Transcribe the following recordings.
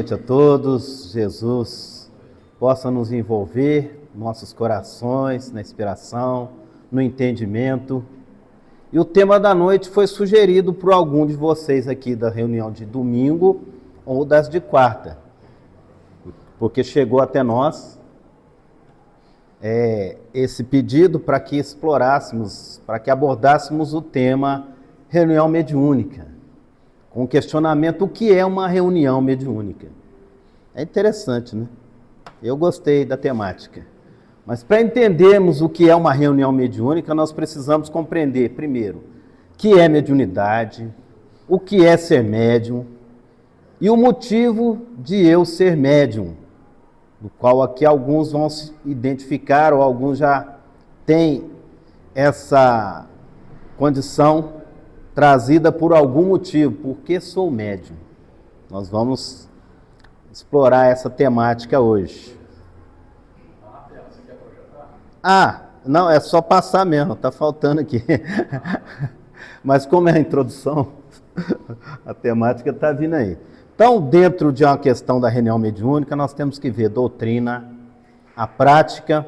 Boa noite a todos. Jesus possa nos envolver, nossos corações, na inspiração, no entendimento. E o tema da noite foi sugerido por algum de vocês aqui da reunião de domingo ou das de quarta, porque chegou até nós esse pedido para que explorássemos, para que abordássemos o tema reunião mediúnica, com o questionamento: o que é uma reunião mediúnica? É interessante, né? Eu gostei da temática. Mas para entendermos o que é uma reunião mediúnica, nós precisamos compreender, primeiro, o que é mediunidade, o que é ser médium e o motivo de eu ser médium, do qual aqui alguns vão se identificar ou alguns já têm essa condição trazida por algum motivo. Por que sou médium? Nós vamos explorar essa temática hoje. Não, é só passar mesmo, tá faltando aqui. Mas como é a introdução, a temática está vindo aí. Então, dentro de uma questão da reunião mediúnica, nós temos que ver doutrina, a prática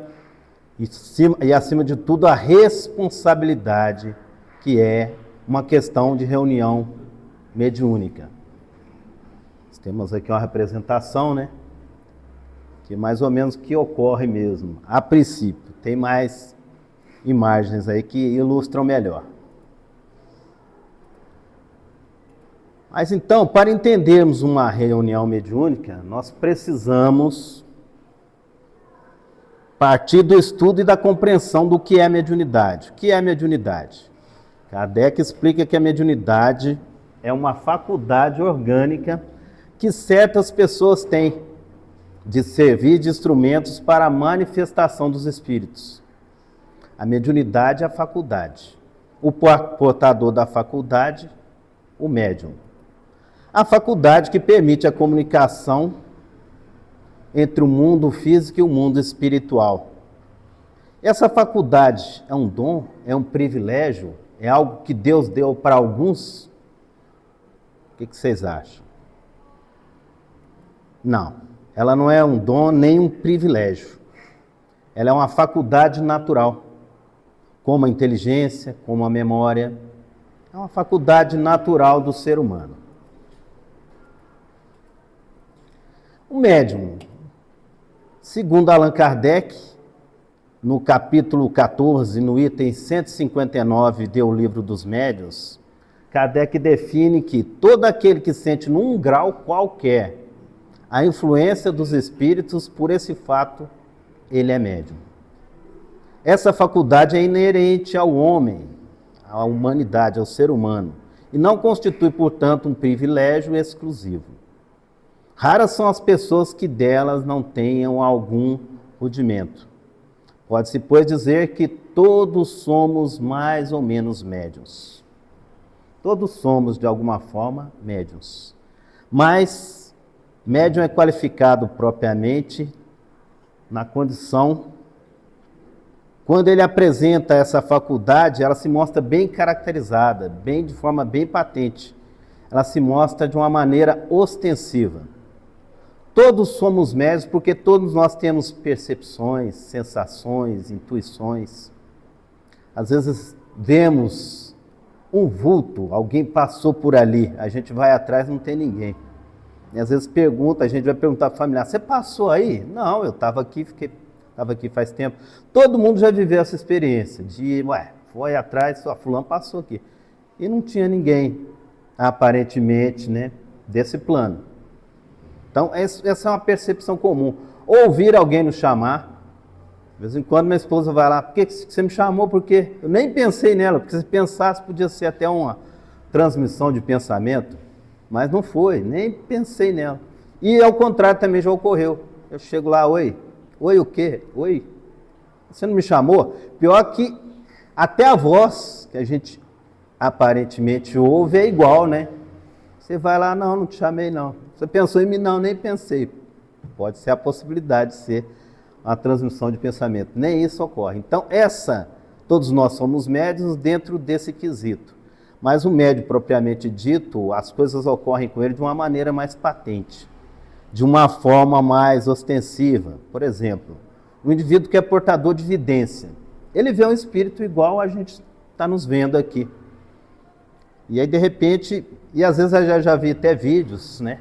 e, acima de tudo, a responsabilidade, que é uma questão de reunião mediúnica. Nós temos aqui uma representação, né? Que mais ou menos que ocorre mesmo, a princípio. Tem mais imagens aí que ilustram melhor. Mas então, para entendermos uma reunião mediúnica, nós precisamos partir do estudo e da compreensão do que é mediunidade. O que é mediunidade? Kardec explica que a mediunidade é uma faculdade orgânica que certas pessoas têm de servir de instrumentos para a manifestação dos espíritos. A mediunidade é a faculdade. O portador da faculdade, o médium. A faculdade que permite a comunicação entre o mundo físico e o mundo espiritual. Essa faculdade é um dom, é um privilégio, é algo que Deus deu para alguns? O que vocês acham? Não, ela não é um dom nem um privilégio. Ela é uma faculdade natural, como a inteligência, como a memória. É uma faculdade natural do ser humano. O médium, segundo Allan Kardec, no capítulo 14, no item 159 do Livro dos Médiuns, Kardec define que todo aquele que sente num grau qualquer a influência dos espíritos, por esse fato, ele é médium. Essa faculdade é inerente ao homem, à humanidade, ao ser humano, e não constitui, portanto, um privilégio exclusivo. Raras são as pessoas que delas não tenham algum rudimento. Pode-se, pois, dizer que todos somos mais ou menos médiuns. Todos somos, de alguma forma, médiuns. Mas médium é qualificado propriamente na condição, quando ele apresenta essa faculdade, ela se mostra bem caracterizada, de forma bem patente. Ela se mostra de uma maneira ostensiva. Todos somos médiuns porque todos nós temos percepções, sensações, intuições. Às vezes vemos um vulto, alguém passou por ali, a gente vai atrás e não tem ninguém. E às vezes a gente vai perguntar para o familiar: você passou aí? Não, eu estava aqui faz tempo. Todo mundo já viveu essa experiência de, foi atrás, fulano passou aqui. E não tinha ninguém, aparentemente, né, desse plano. Então, essa é uma percepção comum. Ouvir alguém nos chamar. De vez em quando minha esposa vai lá: por que você me chamou? Porque eu nem pensei nela, porque se pensasse podia ser até uma transmissão de pensamento, mas não foi, nem pensei nela. E ao contrário também já ocorreu. Eu chego lá: oi o quê? Oi, você não me chamou? Pior que até a voz que a gente aparentemente ouve é igual, né? Você vai lá: não te chamei não. Você pensou em mim? Não, nem pensei. Pode ser a possibilidade de ser uma transmissão de pensamento. Nem isso ocorre. Então, todos nós somos médiuns dentro desse quesito. Mas o médium propriamente dito, as coisas ocorrem com ele de uma maneira mais patente. de uma forma mais ostensiva. Por exemplo, o indivíduo que é portador de vidência, ele vê um espírito igual a gente está nos vendo aqui. E aí, de repente, e às vezes eu já vi até vídeos, né?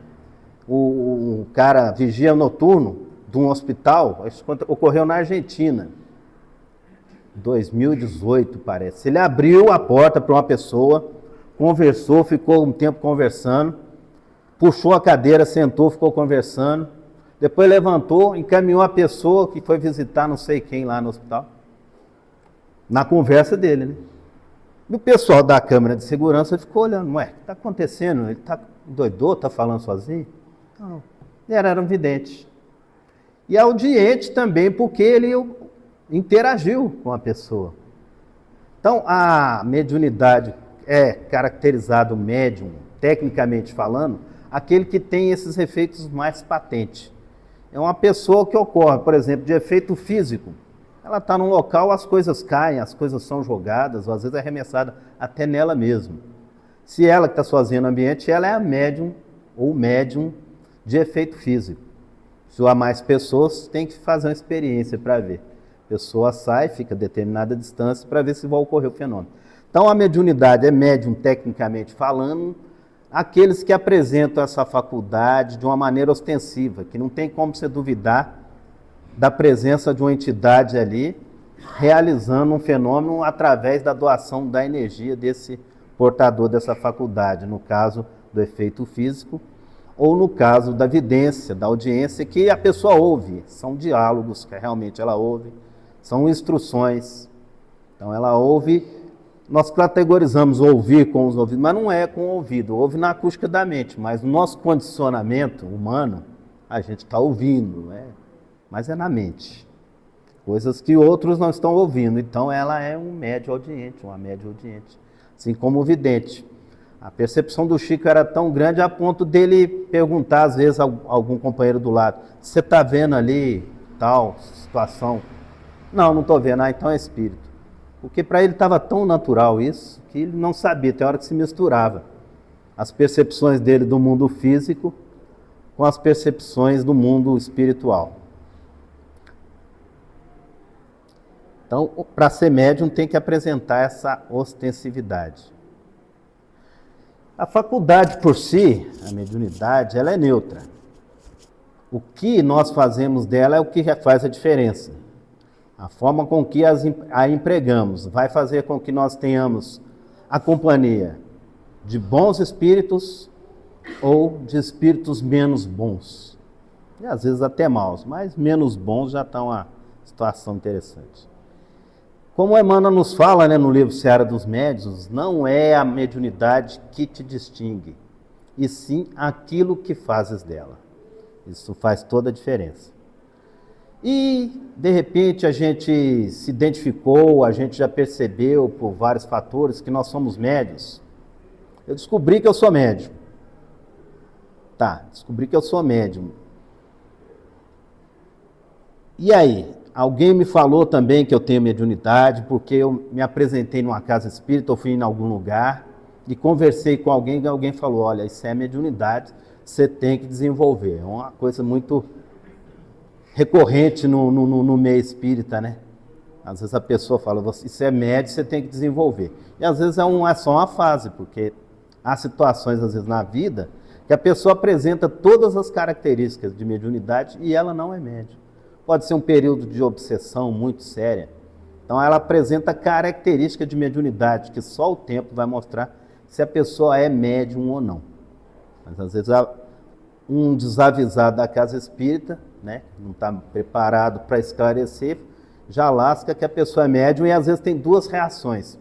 O cara vigia noturno de um hospital, isso ocorreu na Argentina, 2018 parece. Ele abriu a porta para uma pessoa, conversou, ficou um tempo conversando, puxou a cadeira, sentou, ficou conversando, depois levantou, encaminhou a pessoa que foi visitar não sei quem lá no hospital, na conversa dele, né? E o pessoal da câmera de segurança ficou olhando, ué, o que está acontecendo? Ele está doidou, está falando sozinho? Não, ele era um vidente. E audiente também, porque ele interagiu com a pessoa. Então, a mediunidade é caracterizado médium, tecnicamente falando, aquele que tem esses efeitos mais patentes. É uma pessoa que ocorre, por exemplo, de efeito físico. Ela está num local, as coisas caem, as coisas são jogadas, ou às vezes é arremessada até nela mesma. Se ela que está sozinha no ambiente, ela é a médium ou médium de efeito físico. Se há mais pessoas, tem que fazer uma experiência para ver. A pessoa sai, fica a determinada distância para ver se vai ocorrer o fenômeno. Então a mediunidade é médium tecnicamente falando, aqueles que apresentam essa faculdade de uma maneira ostensiva, que não tem como você duvidar da presença de uma entidade ali, realizando um fenômeno através da doação da energia desse portador dessa faculdade, no caso do efeito físico, ou no caso da vidência, da audiência, que a pessoa ouve, são diálogos que realmente ela ouve, são instruções, então ela ouve, nós categorizamos ouvir com os ouvidos, mas não é com o ouvido, ouve na acústica da mente, mas no nosso condicionamento humano, a gente está ouvindo, né? Mas é na mente, coisas que outros não estão ouvindo, então ela é um médio audiente, uma média audiente, assim como o vidente. A percepção do Chico era tão grande a ponto dele perguntar às vezes a algum companheiro do lado, você está vendo ali tal situação? Não estou vendo, então é espírito. Porque para ele estava tão natural isso, que ele não sabia, tem hora que se misturava as percepções dele do mundo físico com as percepções do mundo espiritual. Então, para ser médium tem que apresentar essa ostensividade. A faculdade por si, a mediunidade, ela é neutra. O que nós fazemos dela é o que faz a diferença. A forma com que a empregamos vai fazer com que nós tenhamos a companhia de bons espíritos ou de espíritos menos bons. E às vezes até maus, mas menos bons já está uma situação interessante. Como Emmanuel nos fala, né, no livro Seara dos Médiuns, não é a mediunidade que te distingue, e sim aquilo que fazes dela. Isso faz toda a diferença. E, de repente, a gente se identificou, a gente já percebeu por vários fatores que nós somos médiuns. Eu descobri que eu sou médium. Descobri que eu sou médium. E aí? Alguém me falou também que eu tenho mediunidade, porque eu me apresentei numa casa espírita, ou fui em algum lugar, e conversei com alguém, e alguém falou, olha, isso é mediunidade, você tem que desenvolver. É uma coisa muito recorrente no meio espírita, né? Às vezes a pessoa fala, isso é médio, você tem que desenvolver. E às vezes é só uma fase, porque há situações, às vezes, na vida, que a pessoa apresenta todas as características de mediunidade e ela não é médium. Pode ser um período de obsessão muito séria. Então ela apresenta características de mediunidade, que só o tempo vai mostrar se a pessoa é médium ou não. Mas às vezes um desavisado da casa espírita, né, não está preparado para esclarecer, já lasca que a pessoa é médium e às vezes tem duas reações.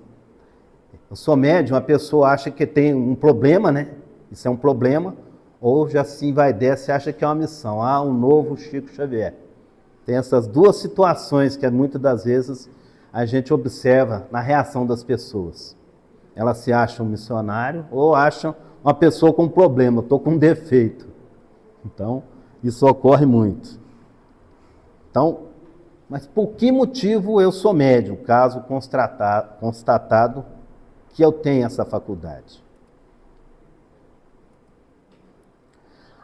Eu sou médium, a pessoa acha que tem um problema, né? Isso é um problema, ou já se envaidece, acha que é uma missão. Um novo Chico Xavier. Tem essas duas situações que muitas das vezes a gente observa na reação das pessoas. Elas se acham um missionário ou acham uma pessoa com problema, estou com um defeito. Então, isso ocorre muito. Então, mas por que motivo eu sou médium, caso constatado que eu tenho essa faculdade?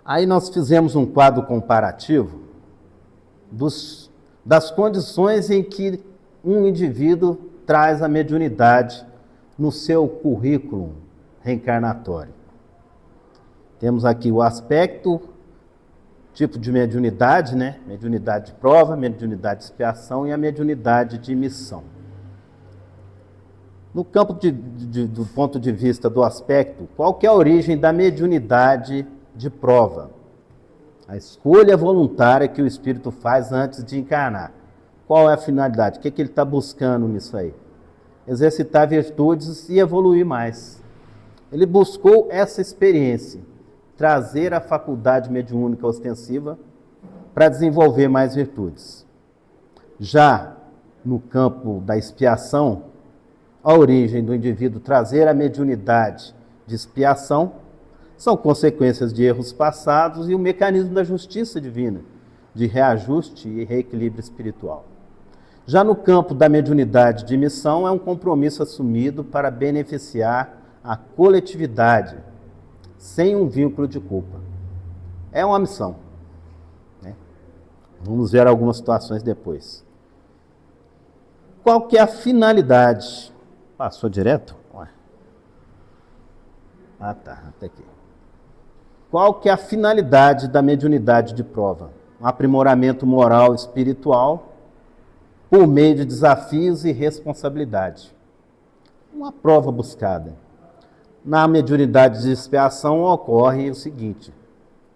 Aí nós fizemos um quadro comparativo das condições em que um indivíduo traz a mediunidade no seu currículo reencarnatório. Temos aqui o aspecto, tipo de mediunidade, né? Mediunidade de prova, mediunidade de expiação e a mediunidade de missão. No campo do ponto de vista do aspecto, qual que é a origem da mediunidade de prova? A escolha voluntária que o espírito faz antes de encarnar. Qual é a finalidade? O que ele está buscando nisso aí? Exercitar virtudes e evoluir mais. Ele buscou essa experiência, trazer a faculdade mediúnica ostensiva para desenvolver mais virtudes. Já no campo da expiação, a origem do indivíduo trazer a mediunidade de expiação são consequências de erros passados e o mecanismo da justiça divina, de reajuste e reequilíbrio espiritual. Já no campo da mediunidade de missão, é um compromisso assumido para beneficiar a coletividade, sem um vínculo de culpa. É uma missão, né? Vamos ver algumas situações depois. Qual que é a finalidade? Passou direto? Ah, tá, até aqui. Qual que é a finalidade da mediunidade de prova? Um aprimoramento moral e espiritual por meio de desafios e responsabilidade. Uma prova buscada. Na mediunidade de expiação ocorre o seguinte: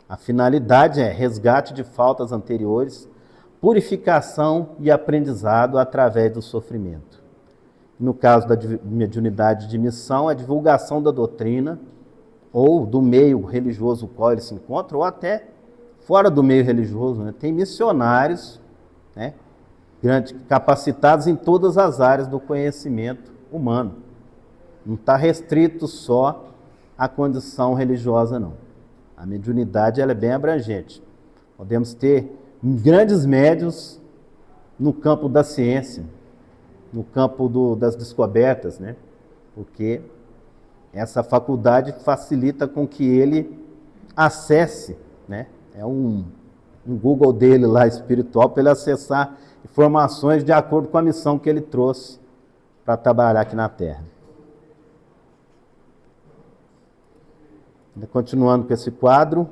a finalidade é resgate de faltas anteriores, purificação e aprendizado através do sofrimento. No caso da mediunidade de missão, a divulgação da doutrina ou do meio religioso no qual ele se encontra, ou até fora do meio religioso, né? Tem missionários, né, capacitados em todas as áreas do conhecimento humano. Não está restrito só à condição religiosa, não. A mediunidade ela é bem abrangente. Podemos ter grandes médiuns no campo da ciência, no campo das descobertas, né? Porque essa faculdade facilita com que ele acesse, né? É um Google dele lá espiritual para ele acessar informações de acordo com a missão que ele trouxe para trabalhar aqui na Terra. Continuando com esse quadro.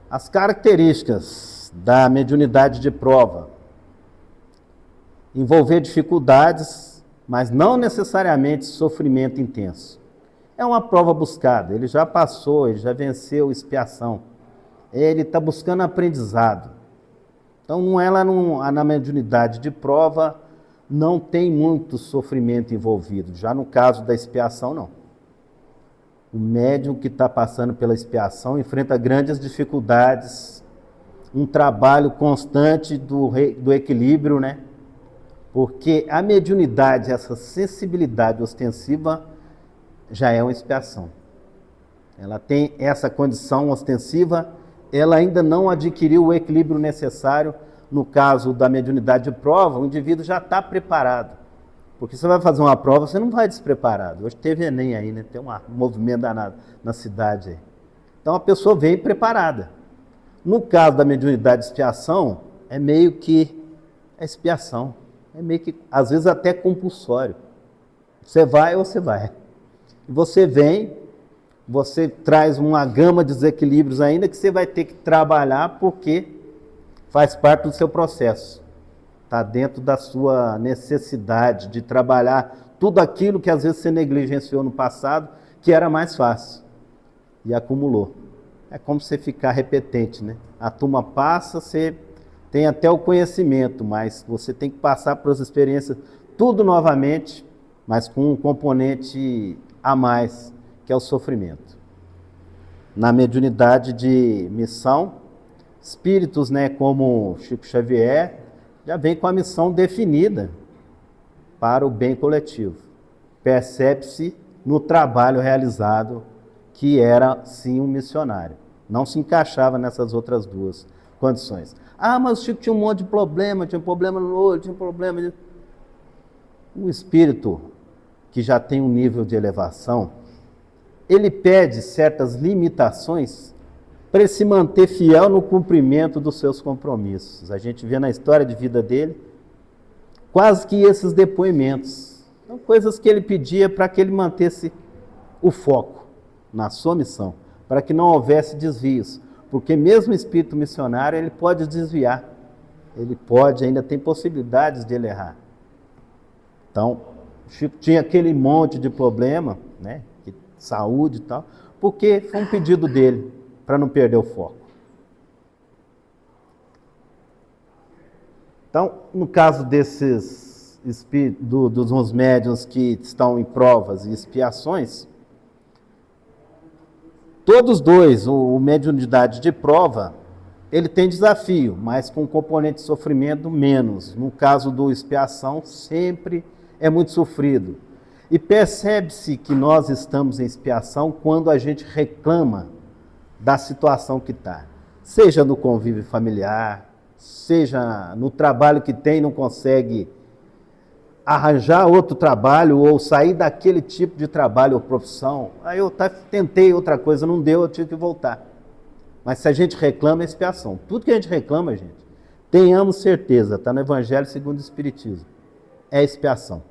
As características da mediunidade de prova: envolver dificuldades, mas não necessariamente sofrimento intenso. É uma prova buscada, ele já passou, ele já venceu expiação. Ele está buscando aprendizado. Então, na mediunidade de prova, não tem muito sofrimento envolvido. Já no caso da expiação, não. O médium que está passando pela expiação enfrenta grandes dificuldades, um trabalho constante do equilíbrio, né? Porque a mediunidade, essa sensibilidade ostensiva, já é uma expiação. Ela tem essa condição ostensiva, ela ainda não adquiriu o equilíbrio necessário. No caso da mediunidade de prova, o indivíduo já está preparado. Porque você vai fazer uma prova, você não vai despreparado. Hoje teve Enem aí, né? Tem um movimento danado na cidade aí. Então a pessoa vem preparada. No caso da mediunidade de expiação, é meio que expiação. É meio que, às vezes, até compulsório. Você vai ou você vai. Você vem, você traz uma gama de desequilíbrios ainda que você vai ter que trabalhar porque faz parte do seu processo. Está dentro da sua necessidade de trabalhar tudo aquilo que às vezes você negligenciou no passado, que era mais fácil, e acumulou. É como você ficar repetente, né? A turma passa, você tem até o conhecimento, mas você tem que passar por as experiências tudo novamente, mas com um componente a mais, que é o sofrimento. Na mediunidade de missão, espíritos, né, como Chico Xavier, já vem com a missão definida para o bem coletivo. Percebe-se no trabalho realizado que era, sim, um missionário. Não se encaixava nessas outras duas condições. Ah, mas o Chico tinha um monte de problema, tinha problema no olho, tinha problema... O espírito que já tem um nível de elevação, ele pede certas limitações para ele se manter fiel no cumprimento dos seus compromissos. A gente vê na história de vida dele quase que esses depoimentos. São coisas que ele pedia para que ele mantesse o foco na sua missão, para que não houvesse desvios. Porque mesmo o espírito missionário, ele pode desviar. Ele pode, ainda tem possibilidades de ele errar. Então, Chico tinha aquele monte de problema, né, saúde e tal, porque foi um pedido dele, para não perder o foco. Então, no caso desses dos médiuns que estão em provas e expiações, todos dois, o mediunidade de prova, ele tem desafio, mas com componente de sofrimento menos. No caso do expiação, sempre é muito sofrido. E percebe-se que nós estamos em expiação quando a gente reclama da situação que está. Seja no convívio familiar, seja no trabalho que tem e não consegue arranjar outro trabalho ou sair daquele tipo de trabalho ou profissão. Aí eu tentei outra coisa, não deu, eu tive que voltar. Mas se a gente reclama, é expiação. Tudo que a gente reclama, gente, tenhamos certeza, está no Evangelho segundo o Espiritismo, é expiação.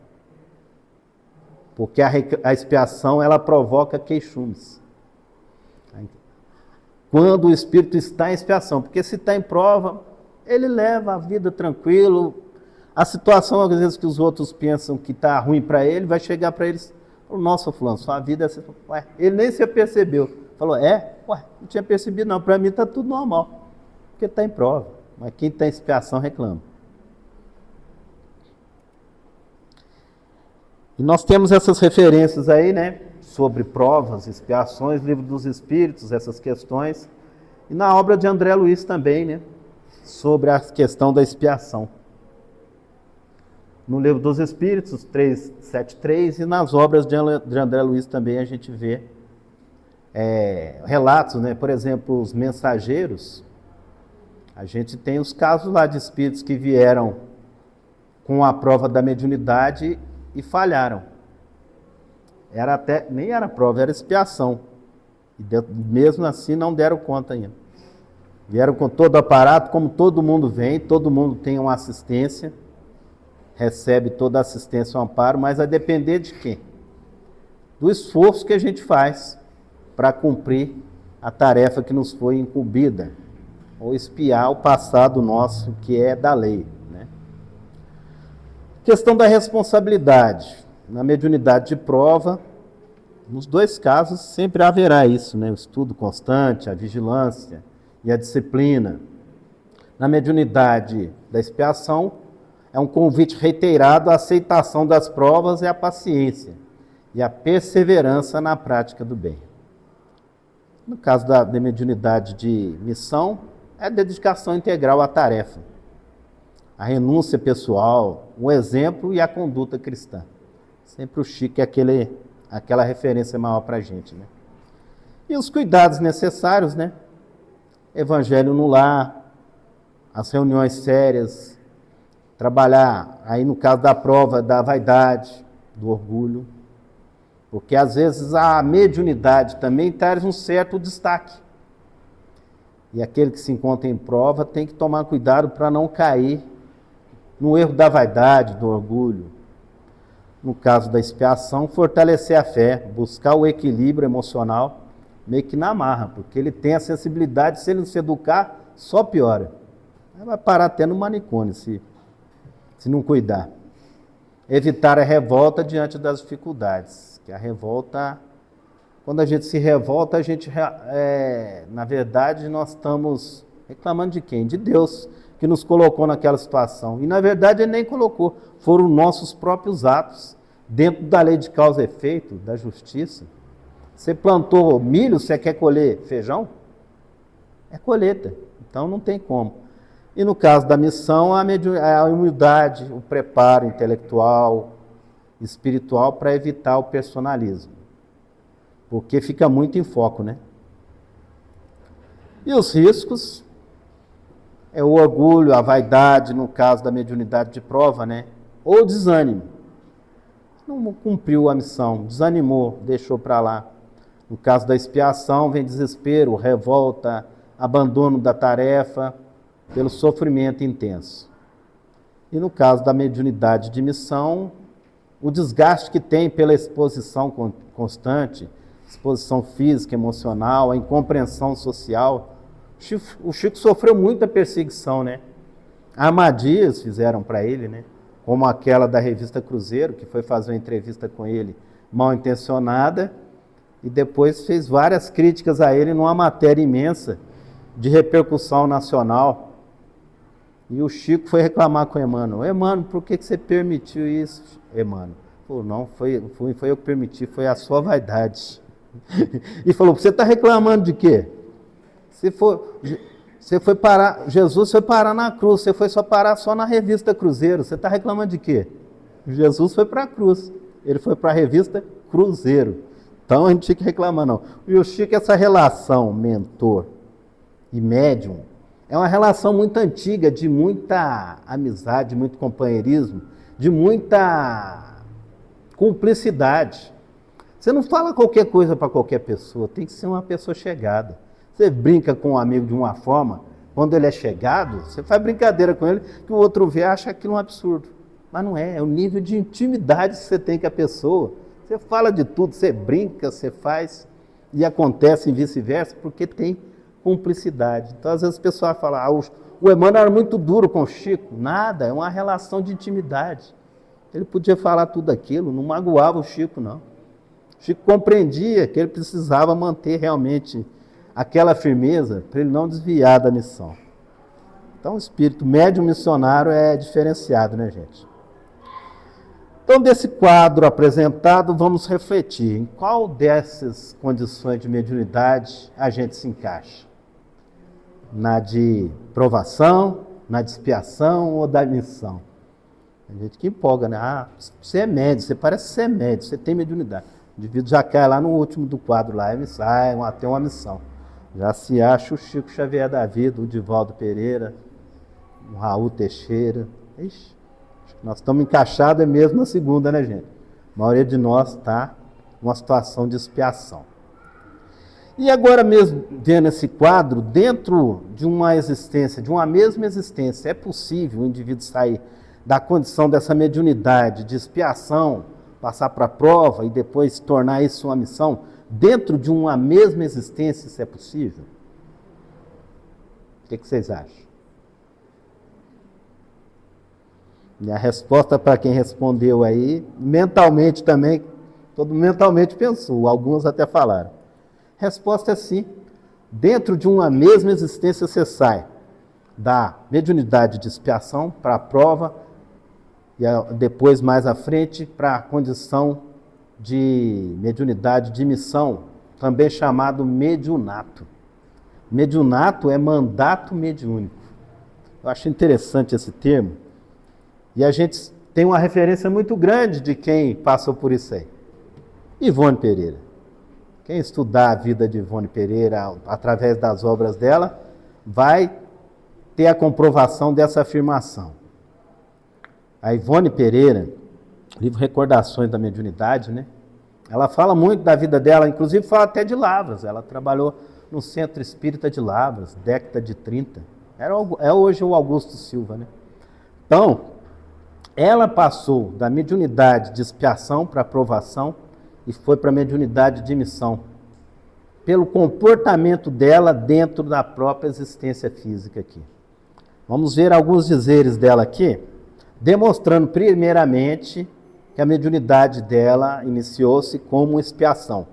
Porque a expiação, ela provoca queixumes. Quando o espírito está em expiação, porque se está em prova, ele leva a vida tranquilo. A situação, às vezes, que os outros pensam que está ruim para ele, vai chegar para eles, nossa, fulano, sua vida é assim. Ué, ele nem se apercebeu. Falou, não tinha percebido não, para mim está tudo normal, porque está em prova. Mas quem está em expiação reclama. E nós temos essas referências aí, né, sobre provas, expiações, Livro dos Espíritos, essas questões. E na obra de André Luiz também, né, sobre a questão da expiação. No Livro dos Espíritos, 373, e nas obras de André Luiz também a gente vê relatos, né, por exemplo, os mensageiros. A gente tem os casos lá de espíritos que vieram com a prova da mediunidade e falharam. Nem era prova, era expiação. E mesmo assim não deram conta ainda. Vieram com todo o aparato, como todo mundo vem, todo mundo tem uma assistência, recebe toda a assistência e um amparo, mas vai depender de quem? Do esforço que a gente faz para cumprir a tarefa que nos foi incumbida, ou espiar o passado nosso, que é da lei. Questão da responsabilidade. Na mediunidade de prova, nos dois casos sempre haverá isso, né? O estudo constante, a vigilância e a disciplina. Na mediunidade da expiação, é um convite reiterado à aceitação das provas e à paciência e à perseverança na prática do bem. No caso da mediunidade de missão, é a dedicação integral à tarefa, a renúncia pessoal, o exemplo e a conduta cristã. Sempre o Chico é aquela referência maior para a gente, né? E os cuidados necessários, né? Evangelho no lar, as reuniões sérias, trabalhar, aí no caso da prova, da vaidade, do orgulho, porque às vezes a mediunidade também traz um certo destaque. E aquele que se encontra em prova tem que tomar cuidado para não cair no erro da vaidade, do orgulho. No caso da expiação, fortalecer a fé, buscar o equilíbrio emocional, meio que na marra, porque ele tem a sensibilidade, se ele não se educar, só piora. Aí vai parar até no manicômio, se não cuidar. Evitar a revolta diante das dificuldades, que a revolta, quando a gente se revolta, a gente, na verdade, nós estamos reclamando de quem? De Deus, que nos colocou naquela situação. E, na verdade, ele nem colocou. Foram nossos próprios atos, dentro da lei de causa e efeito, da justiça. Você plantou milho, você quer colher feijão? É colheita. Então, não tem como. E, no caso da missão, a humildade, o preparo intelectual, espiritual, para evitar o personalismo. Porque fica muito em foco, né? E os riscos? É o orgulho, a vaidade, no caso da mediunidade de prova, né? Ou o desânimo. não cumpriu a missão, desanimou, deixou para lá. No caso da expiação, vem desespero, revolta, abandono da tarefa, pelo sofrimento intenso. E no caso da mediunidade de missão, o desgaste que tem pela exposição constante, exposição física, emocional, a incompreensão social. O Chico sofreu muita perseguição, né? Armadilhas fizeram para ele, né? Como aquela da revista Cruzeiro, que foi fazer uma entrevista com ele mal intencionada, e depois fez várias críticas a ele numa matéria imensa de repercussão nacional. E o Chico foi reclamar com o Emmanuel. Emmanuel, por que você permitiu isso, Emmanuel? Falou, não, foi eu que permiti, foi a sua vaidade. E falou, você está reclamando de quê? Você foi parar, Jesus foi parar na cruz, você foi só parar só na revista Cruzeiro, você está reclamando de quê? Jesus foi para a cruz, ele foi para a revista Cruzeiro. Então a gente tinha que reclamar, não. E o Chico, essa relação mentor e médium, é uma relação muito antiga, de muita amizade, de muito companheirismo, de muita cumplicidade. Você não fala qualquer coisa para qualquer pessoa, tem que ser uma pessoa chegada. Você brinca com um amigo de uma forma, quando ele é chegado, você faz brincadeira com ele, que o outro vê e acha aquilo um absurdo. Mas não é, é o nível de intimidade que você tem com a pessoa. Você fala de tudo, você brinca, você faz, e acontece e vice-versa, porque tem cumplicidade. Então, às vezes, as pessoas falam, o Emmanuel era muito duro com o Chico. Nada, é uma relação de intimidade. Ele podia falar tudo aquilo, não magoava o Chico, não. O Chico compreendia que ele precisava manter realmente aquela firmeza para ele não desviar da missão. Então, o espírito médium missionário é diferenciado, né, gente? Então, desse quadro apresentado, vamos refletir em qual dessas condições de mediunidade a gente se encaixa. Na de provação, na de expiação ou da missão. Tem gente que empolga, né? Ah, você é médio, você parece ser médio, você tem mediunidade. O indivíduo já cai lá no último do quadro lá, tem uma missão. Já se acha o Chico Xavier da vida, o Divaldo Pereira, o Raul Teixeira. Ixi, nós estamos encaixados mesmo na segunda, né, gente? A maioria de nós está numa situação de expiação. E agora mesmo, vendo esse quadro, dentro de uma existência, de uma mesma existência, é possível o indivíduo sair da condição dessa mediunidade, de expiação, passar para a prova e depois tornar isso uma missão? Dentro de uma mesma existência, isso é possível? O que vocês acham? E a resposta para quem respondeu aí, mentalmente também, todo mundo mentalmente pensou, alguns até falaram. Resposta é sim. Dentro de uma mesma existência você sai da mediunidade de expiação para a prova e depois mais à frente para a condição de mediunidade de missão, também chamado mediunato. Mediunato é mandato mediúnico. Eu acho interessante esse termo e a gente tem uma referência muito grande de quem passou por isso aí. Ivone Pereira. Quem estudar a vida de Ivone Pereira através das obras dela, vai ter a comprovação dessa afirmação. A Ivone Pereira, livro Recordações da Mediunidade, né? Ela fala muito da vida dela, inclusive fala até de Lavras. Ela trabalhou no Centro Espírita de Lavras, década de 30. É hoje o Augusto Silva, né? Então, ela passou da mediunidade de expiação para aprovação e foi para a mediunidade de missão, pelo comportamento dela dentro da própria existência física aqui. Vamos ver alguns dizeres dela aqui, demonstrando primeiramente que a mediunidade dela iniciou-se como expiação.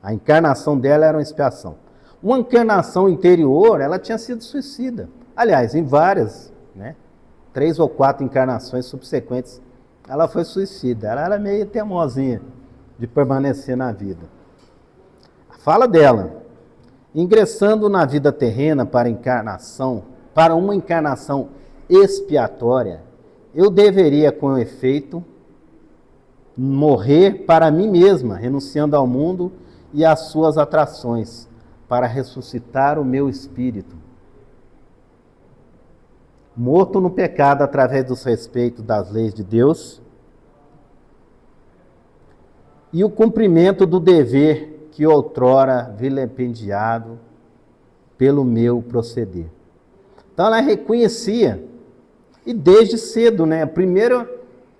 A encarnação dela era uma expiação. Uma encarnação interior, ela tinha sido suicida. Aliás, em várias, né? 3 ou 4 encarnações subsequentes, ela foi suicida. Ela era meio teimosinha de permanecer na vida. Fala dela, ingressando na vida terrena para uma encarnação expiatória, eu deveria, com efeito, morrer para mim mesma, renunciando ao mundo e às suas atrações, para ressuscitar o meu espírito. Morto no pecado através dos respeitos das leis de Deus, e o cumprimento do dever que outrora vilipendiado pelo meu proceder. Então ela reconhecia, e desde cedo, né? Primeiro,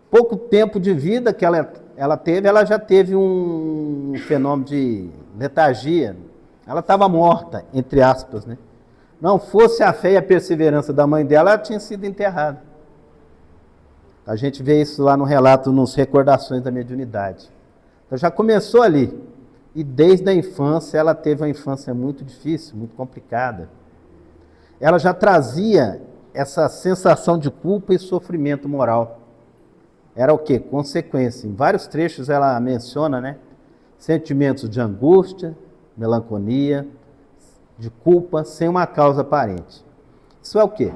pouco tempo de vida que ela teve, ela já teve um fenômeno de letargia. Ela estava morta, entre aspas, né? Não fosse a fé e a perseverança da mãe dela, ela tinha sido enterrada. A gente vê isso lá no relato, nos Recordações da Mediunidade. Então já começou ali. E desde a infância, ela teve uma infância muito difícil, muito complicada. Ela já trazia essa sensação de culpa e sofrimento moral. Era o quê? Consequência. Em vários trechos ela menciona, né? Sentimentos de angústia, melancolia, de culpa, sem uma causa aparente. Isso é o quê?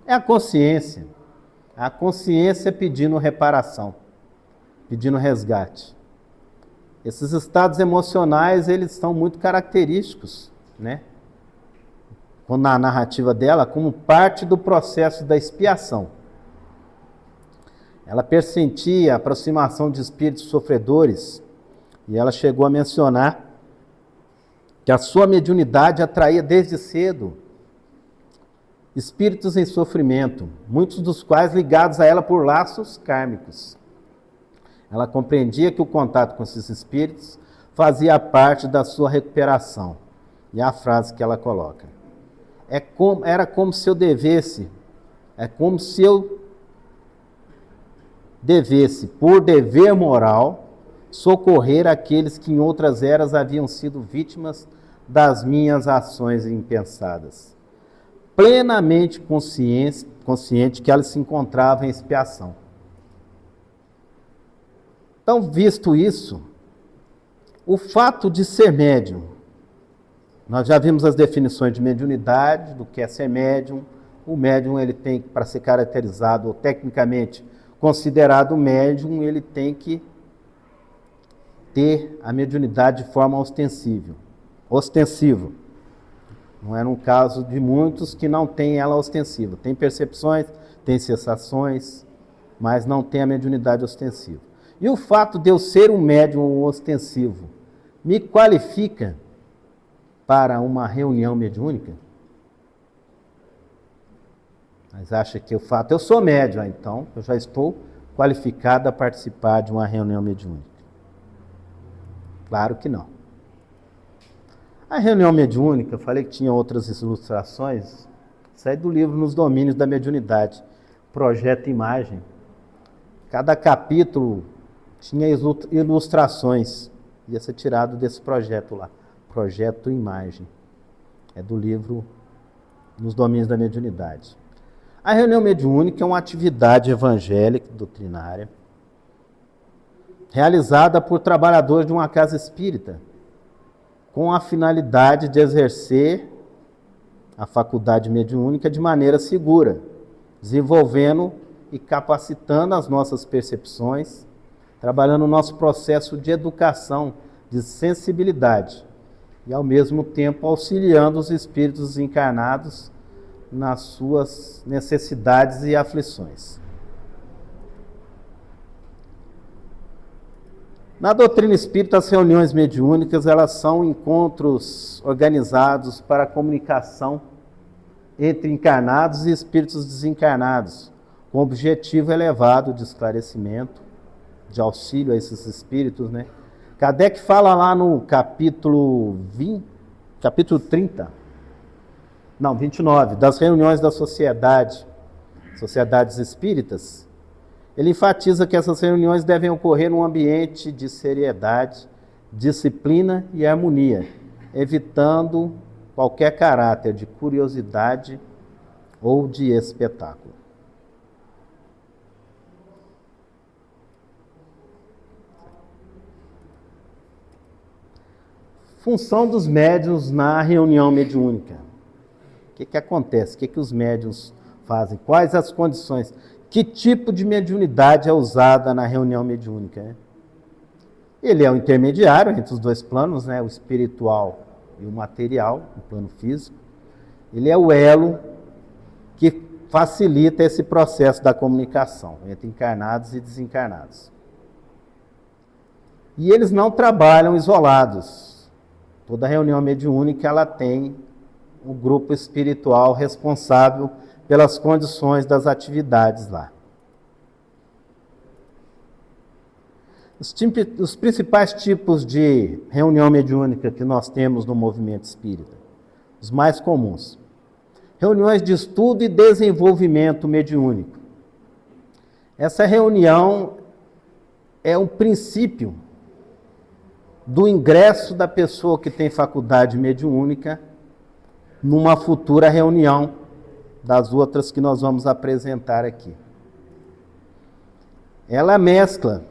É a consciência. A consciência pedindo reparação, pedindo resgate. Esses estados emocionais, eles são muito característicos, né? Na narrativa dela, como parte do processo da expiação. Ela pressentia a aproximação de espíritos sofredores, e ela chegou a mencionar que a sua mediunidade atraía desde cedo espíritos em sofrimento, muitos dos quais ligados a ela por laços kármicos. Ela compreendia que o contato com esses espíritos fazia parte da sua recuperação. E a frase que ela coloca: era como se eu devesse, por dever moral, socorrer aqueles que em outras eras haviam sido vítimas das minhas ações impensadas. Plenamente consciente que ela se encontrava em expiação. Então, visto isso, o fato de ser médium, nós já vimos as definições de mediunidade, do que é ser médium. O médium, ele tem, para ser caracterizado, ou tecnicamente considerado médium, ele tem que ter a mediunidade de forma ostensiva. Não é no caso de muitos que não têm ela ostensiva. Tem percepções, tem sensações, mas não tem a mediunidade ostensiva. E o fato de eu ser um médium ostensivo me qualifica para uma reunião mediúnica? Mas acha que o fato, eu sou médium, então eu já estou qualificado a participar de uma reunião mediúnica? Claro que não. A reunião mediúnica, eu falei que tinha outras ilustrações, sai do livro Nos Domínios da Mediunidade, Projeto Imagem. Cada capítulo tinha ilustrações, ia ser tirado desse projeto lá, Projeto Imagem. É do livro Nos Domínios da Mediunidade. A reunião mediúnica é uma atividade evangélica, doutrinária, realizada por trabalhadores de uma casa espírita, com a finalidade de exercer a faculdade mediúnica de maneira segura, desenvolvendo e capacitando as nossas percepções, trabalhando o nosso processo de educação, de sensibilidade, e ao mesmo tempo auxiliando os espíritos encarnados nas suas necessidades e aflições. Na doutrina espírita, as reuniões mediúnicas, elas são encontros organizados para a comunicação entre encarnados e espíritos desencarnados, com objetivo elevado de esclarecimento, de auxílio a esses espíritos, né? Kardec fala lá no capítulo 29, das reuniões da sociedades espíritas. Ele enfatiza que essas reuniões devem ocorrer num ambiente de seriedade, disciplina e harmonia, evitando qualquer caráter de curiosidade ou de espetáculo. Função dos médiuns na reunião mediúnica. O que acontece? O que os médiuns fazem? Quais as condições? Que tipo de mediunidade é usada na reunião mediúnica? Né? Ele é o intermediário entre os dois planos, né? O espiritual e o material, o plano físico. Ele é o elo que facilita esse processo da comunicação entre encarnados e desencarnados. E eles não trabalham isolados. Toda reunião mediúnica ela tem um grupo espiritual responsável pelas condições das atividades lá. Os principais tipos de reunião mediúnica que nós temos no movimento espírita, os mais comuns. Reuniões de estudo e desenvolvimento mediúnico. Essa reunião é um princípio do ingresso da pessoa que tem faculdade mediúnica numa futura reunião das outras que nós vamos apresentar aqui. Ela mescla,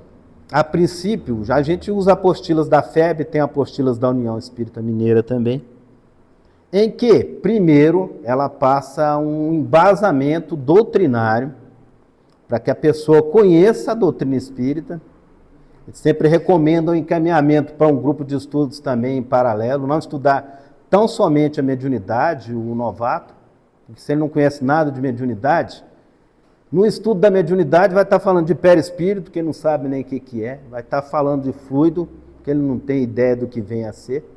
a princípio, a gente usa apostilas da FEB, tem apostilas da União Espírita Mineira também, em que, primeiro, ela passa um embasamento doutrinário para que a pessoa conheça a doutrina espírita. Eles sempre recomendam o encaminhamento para um grupo de estudos também em paralelo, não estudar tão somente a mediunidade, o novato, porque se ele não conhece nada de mediunidade, no estudo da mediunidade vai estar falando de perispírito, que ele não sabe nem o que é, vai estar falando de fluido, que ele não tem ideia do que vem a ser.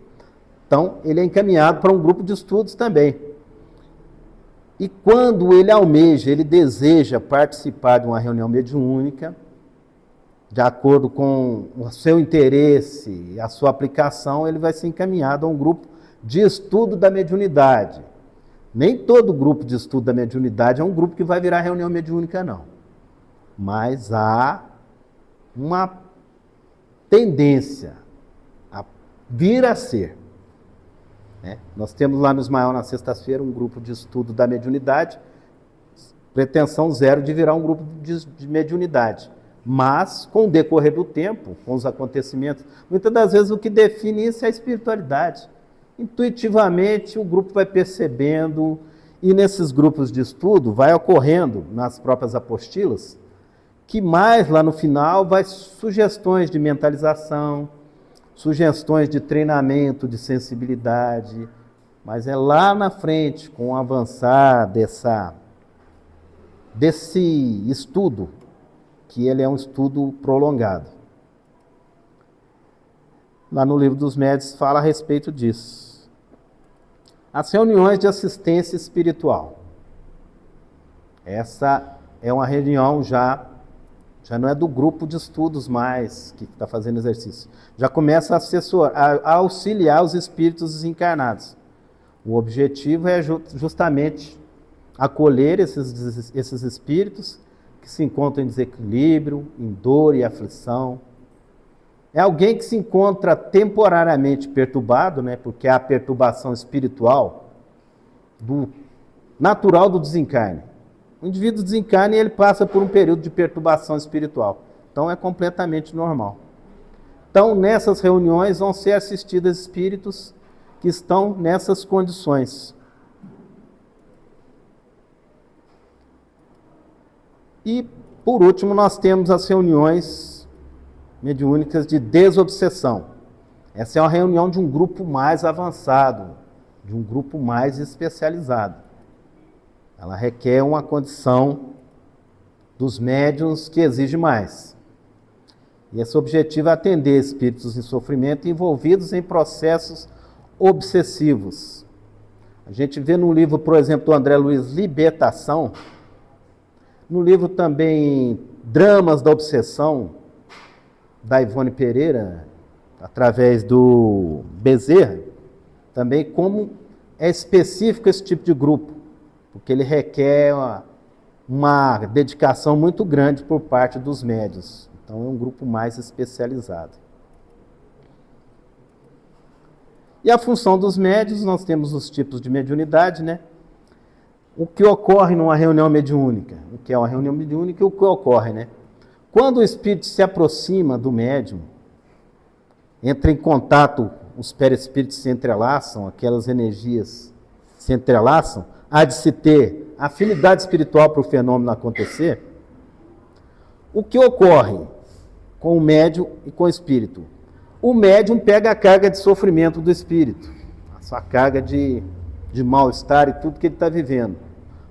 Então, ele é encaminhado para um grupo de estudos também. E quando ele almeja, ele deseja participar de uma reunião mediúnica, de acordo com o seu interesse e a sua aplicação, ele vai ser encaminhado a um grupo de estudo da mediunidade. Nem todo grupo de estudo da mediunidade é um grupo que vai virar reunião mediúnica, não. Mas há uma tendência a vir a ser. Nós temos lá no Ismael, na sexta-feira, um grupo de estudo da mediunidade, pretensão zero de virar um grupo de mediunidade. Mas, com o decorrer do tempo, com os acontecimentos, muitas das vezes o que define isso é a espiritualidade. Intuitivamente, o grupo vai percebendo, e nesses grupos de estudo vai ocorrendo, nas próprias apostilas, que mais lá no final vai sugestões de mentalização, sugestões de treinamento, de sensibilidade, mas é lá na frente, com o avançar desse estudo, que ele é um estudo prolongado. Lá no Livro dos Médiuns fala a respeito disso. As reuniões de assistência espiritual. Essa é uma reunião já não é do grupo de estudos mais que está fazendo exercício. Já começa a auxiliar os espíritos desencarnados. O objetivo é justamente acolher esses espíritos que se encontram em desequilíbrio, em dor e aflição. É alguém que se encontra temporariamente perturbado, porque é a perturbação espiritual natural do desencarne. O indivíduo desencarna e ele passa por um período de perturbação espiritual. Então é completamente normal. Então nessas reuniões vão ser assistidos espíritos que estão nessas condições. E por último nós temos as reuniões mediúnicas de desobsessão. Essa é uma reunião de um grupo mais avançado, de um grupo mais especializado. Ela requer uma condição dos médiuns que exige mais. E esse objetivo é atender espíritos em sofrimento envolvidos em processos obsessivos. A gente vê no livro, por exemplo, do André Luiz, Libertação, no livro também Dramas da Obsessão, da Ivone Pereira, através do Bezerra, também como é específico esse tipo de grupo, porque ele requer uma dedicação muito grande por parte dos médiuns. Então é um grupo mais especializado. E a função dos médiuns, nós temos os tipos de mediunidade, O que ocorre numa reunião mediúnica? O que é uma reunião mediúnica e o que ocorre, Quando o espírito se aproxima do médium, entra em contato, os perispíritos se entrelaçam, aquelas energias se entrelaçam, há de se ter afinidade espiritual para o fenômeno acontecer. O que ocorre com o médium e com o espírito? O médium pega a carga de sofrimento do espírito, a sua carga de mal-estar e tudo que ele está vivendo.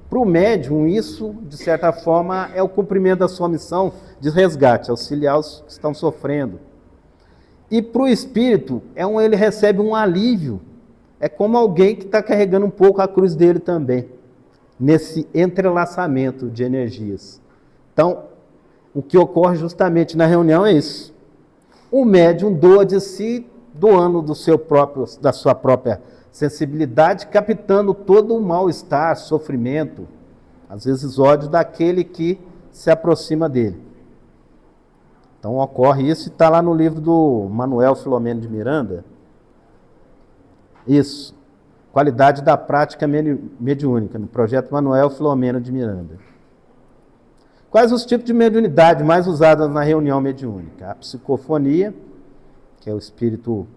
Para o médium, isso, de certa forma, é o cumprimento da sua missão de resgate, auxiliar os que estão sofrendo. E para o espírito, ele recebe um alívio. É como alguém que está carregando um pouco a cruz dele também, nesse entrelaçamento de energias. Então, o que ocorre justamente na reunião é isso. O médium doa de si, doando da sua própria sensibilidade, captando todo o mal-estar, sofrimento, às vezes ódio daquele que se aproxima dele. Então ocorre isso e está lá no livro do Manuel Filomeno de Miranda. Isso, qualidade da prática mediúnica, no projeto Manuel Filomeno de Miranda. Quais os tipos de mediunidade mais usados na reunião mediúnica? A psicofonia, que é o espírito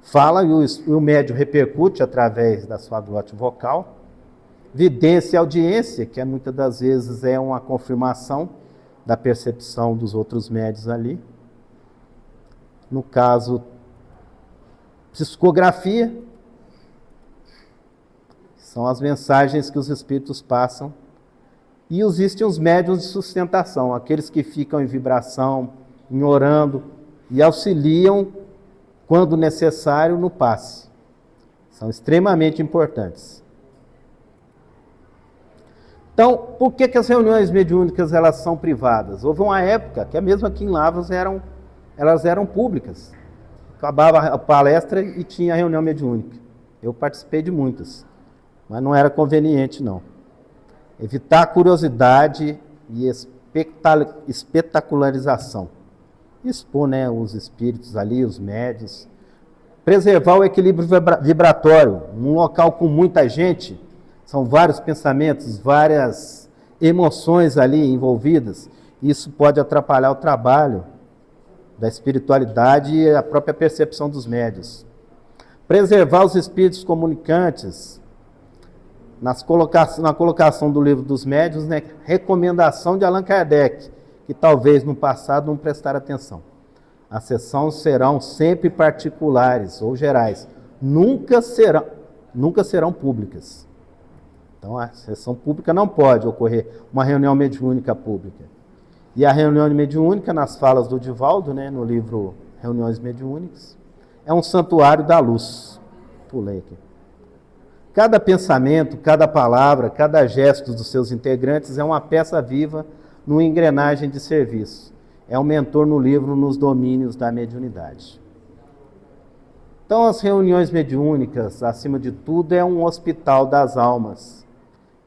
fala e o médium repercute através da sua glote vocal. Vidência e audiência, que muitas das vezes é uma confirmação da percepção dos outros médios ali. No caso, psicografia, são as mensagens que os espíritos passam. E existem os médiuns de sustentação, aqueles que ficam em vibração, em orando e auxiliam, quando necessário, no passe. São extremamente importantes. Então, por que as reuniões mediúnicas elas são privadas? Houve uma época que, mesmo aqui em Lavras, elas eram públicas. Acabava a palestra e tinha a reunião mediúnica. Eu participei de muitas, mas não era conveniente, não. Evitar a curiosidade e espetacularização. Expor, os espíritos ali, os médios. Preservar o equilíbrio vibratório. Num local com muita gente, são vários pensamentos, várias emoções ali envolvidas. Isso pode atrapalhar o trabalho da espiritualidade e a própria percepção dos médios. Preservar os espíritos comunicantes. Na colocação do livro dos médiuns, recomendação de Allan Kardec, que talvez no passado não prestaram atenção. As sessões serão sempre particulares ou gerais, nunca serão públicas. Então a sessão pública não pode ocorrer uma reunião mediúnica pública. E a reunião mediúnica, nas falas do Divaldo, no livro Reuniões Mediúnicas, é um santuário da luz. Pulei aqui. Cada pensamento, cada palavra, cada gesto dos seus integrantes é uma peça viva numa engrenagem de serviço. É um mentor no livro Nos Domínios da Mediunidade. Então, as reuniões mediúnicas, acima de tudo, é um hospital das almas.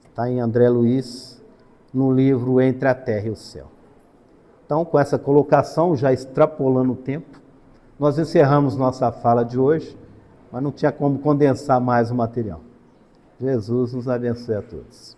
Está em André Luiz, no livro Entre a Terra e o Céu. Então, com essa colocação, já extrapolando o tempo, nós encerramos nossa fala de hoje, mas não tinha como condensar mais o material. Jesus nos abençoe a todos.